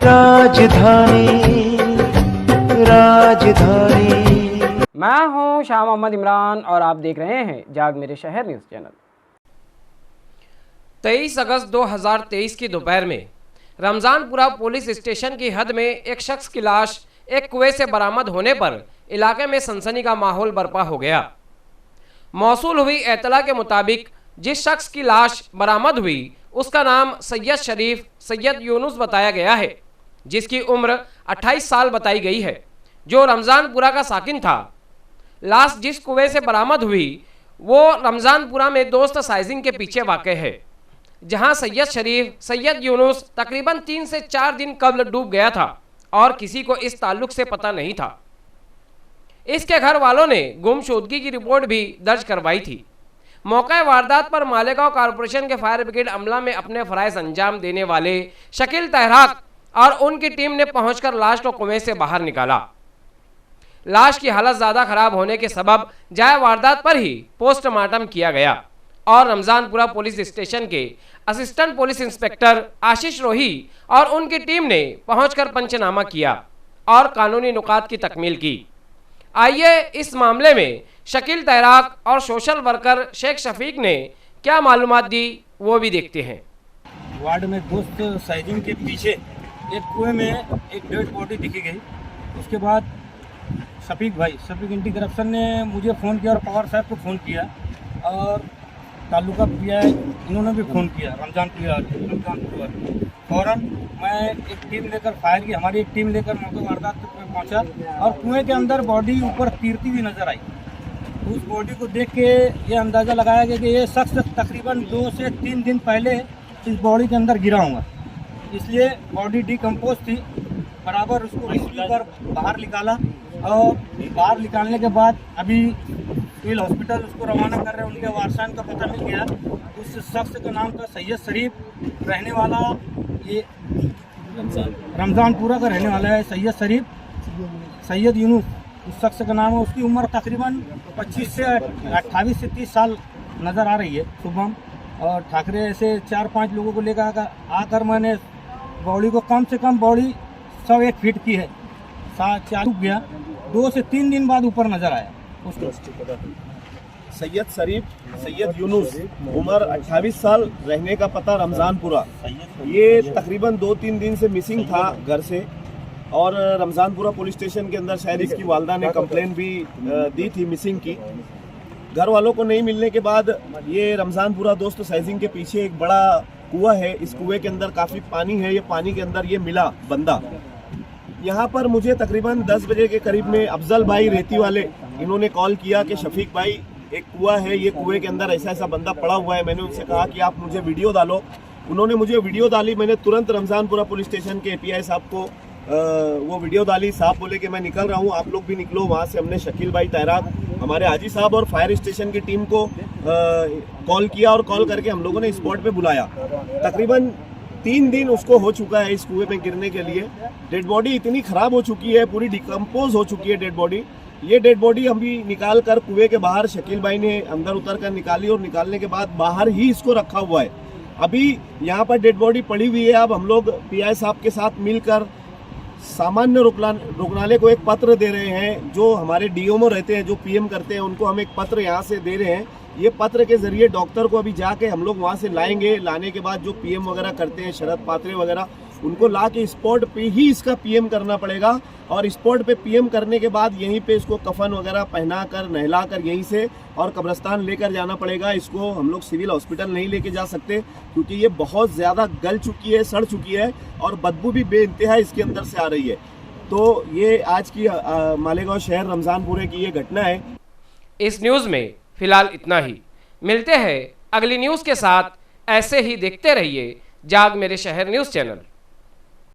राजधानी राजधानी। मैं हूं शाह मोहम्मद इमरान और आप देख रहे हैं जाग मेरे शहर न्यूज़ चैनल। 23 अगस्त 2023 की दोपहर में रमजानपुरा पुलिस स्टेशन की हद में एक शख्स की लाश एक कुएं से बरामद होने पर इलाके में सनसनी का माहौल बर्पा हो गया। मौसूल हुई एतला के मुताबिक जिस शख्स की लाश बरामद हुई उसका नाम सैयद शरीफ सैयद यूनुस बताया गया है, जिसकी उम्र 28 साल बताई गई है, जो रमजानपुरा का साकिन था। लाश जिस कुएं से बरामद हुई वो रमजानपुरा में दोस्त साइजिंग के पीछे वाक़ है, जहां सैयद शरीफ सैयद यूनुस तकरीबन 3 से 4 दिन कबल डूब गया था और किसी को इस ताल्लुक से पता नहीं था। इसके घर वालों ने गुमशुदगी की रिपोर्ट भी दर्ज करवाई थी। मौका वारदात पर मालेगांव कॉरपोरेशन के फायर ब्रिगेड अमला में अपने फ़राइज़ अंजाम देने वाले शकील तहराक और उनकी टीम ने पहुंचकर लाश को कुएं से बाहर निकाला। लाश की हालत ज़्यादा खराब होने के सबब जाए वारदात पर ही पोस्टमार्टम किया गया और रमजानपुरा पुलिस स्टेशन के असिस्टेंट पुलिस इंस्पेक्टर आशीष रोही और उनकी टीम ने पहुंचकर पंचनामा किया और कानूनी नुकात की तकमील की। आइए इस मामले में शकील तहराक और सोशल वर्कर शेख शफीक ने क्या मालूमात दी वो भी देखते हैं। वार्ड में दोस्त साइजिंग के पीछे एक कुएं में एक डेड बॉडी दिखी गई। उसके बाद शफीक एंटी करप्शन ने मुझे फ़ोन किया और पवार साहब को फ़ोन किया और तालुका पीआई इन्होंने भी फ़ोन किया रमजानपुर। फ़ौरन मैं एक टीम लेकर फायर की हमारी एक टीम लेकर मौके वारदात पे पहुंचा और कुएं के अंदर बॉडी ऊपर तीरती हुई नज़र आई। उस बॉडी को देख के ये अंदाज़ा लगाया गया कि ये शख्स तकरीबन 2 से 3 दिन पहले इस बॉडी के अंदर गिरा हुआ, इसलिए बॉडी डिकम्पोज थी। बराबर उसको रेस्क्यू कर बाहर निकाला और बाहर निकालने के बाद अभी सिविल हॉस्पिटल उसको रवाना कर रहे हैं। उनके वारसान का पता मिल गया। उस शख्स का नाम था सैयद शरीफ, रहने वाला ये रमजानपुरा का रहने वाला है। सैयद शरीफ सैयद यूनुस उस शख्स का नाम है। उसकी उम्र तकरीबन 28 से 30 साल नज़र आ रही है। शुभम और ठाकरे ऐसे 4-5 लोगों को लेकर आकर मैंने बॉडी को कम से कम बॉडी 101 फीट की है चालू गया। 2 से 3 दिन बाद ऊपर नज़र आया। उसको सैयद शरीफ सैयद यूनुस उम्र 28 साल, रहने का पता रमजानपुरा। ये तकरीबन 2-3 दिन से मिसिंग था घर से और रमजानपुरा पुलिस स्टेशन के अंदर शायद इसकी वालदा ने कंप्लेन भी दी थी मिसिंग की। घर वालों को नहीं मिलने के बाद ये रमजानपुरा दोस्त साइजिंग के पीछे एक बड़ा कुआं है। इस कुएं के अंदर काफ़ी पानी है। ये पानी के अंदर ये मिला बंदा। यहाँ पर मुझे तकरीबन 10 बजे के करीब में अफजल भाई रेती वाले इन्होंने कॉल किया कि शफीक भाई एक कुआं है, ये कुएं के अंदर ऐसा ऐसा बंदा पड़ा हुआ है। मैंने उनसे कहा कि आप मुझे वीडियो डालो। उन्होंने मुझे वीडियो डाली। मैंने तुरंत रमजानपुरा पुलिस स्टेशन के एपीआई साहब को वो वीडियो डाली। साहब बोले कि मैं निकल रहा हूँ, आप लोग भी निकलो। वहाँ से हमने शकील भाई तहराक हमारे हाजी साहब और फायर स्टेशन की टीम को कॉल किया और कॉल करके हम लोगों ने स्पॉट पे बुलाया। तकरीबन 3 दिन उसको हो चुका है इस कुएं में गिरने के लिए। डेड बॉडी इतनी ख़राब हो चुकी है, पूरी डिकम्पोज हो चुकी है डेड बॉडी। ये डेड बॉडी हम भी निकाल कर कुएं के बाहर शकील भाई ने अंदर उतर कर निकाली और निकालने के बाद बाहर ही इसको रखा हुआ है। अभी यहाँ पर डेड बॉडी पड़ी हुई है। अब हम लोग पीआई साहब के साथ मिलकर सामान्य रुग्णालय को एक पत्र दे रहे हैं। जो हमारे डीएमओ रहते हैं, जो पीएम करते हैं, उनको हम एक पत्र यहाँ से दे रहे हैं। ये पत्र के जरिए डॉक्टर को अभी जाके हम लोग वहाँ से लाएंगे। लाने के बाद जो पीएम वगैरह करते हैं, शरद पात्रे वगैरह, उनको ला के स्पॉट पे ही इसका पीएम करना पड़ेगा और स्पॉट पे पीएम करने के बाद यहीं पे इसको कफन वगैरह पहना कर नहला कर यहीं से और कब्रिस्तान लेकर जाना पड़ेगा। इसको हम लोग सिविल हॉस्पिटल नहीं लेके जा सकते क्योंकि ये बहुत ज़्यादा गल चुकी है, सड़ चुकी है और बदबू भी बेइंतहा इसके अंदर से आ रही है। तो ये आज की मालेगांव शहर रमजानपुरे की ये घटना है। इस न्यूज़ में फिलहाल इतना ही। मिलते हैं अगली न्यूज़ के साथ। ऐसे ही देखते रहिए जाग मेरे शहर न्यूज़ चैनल।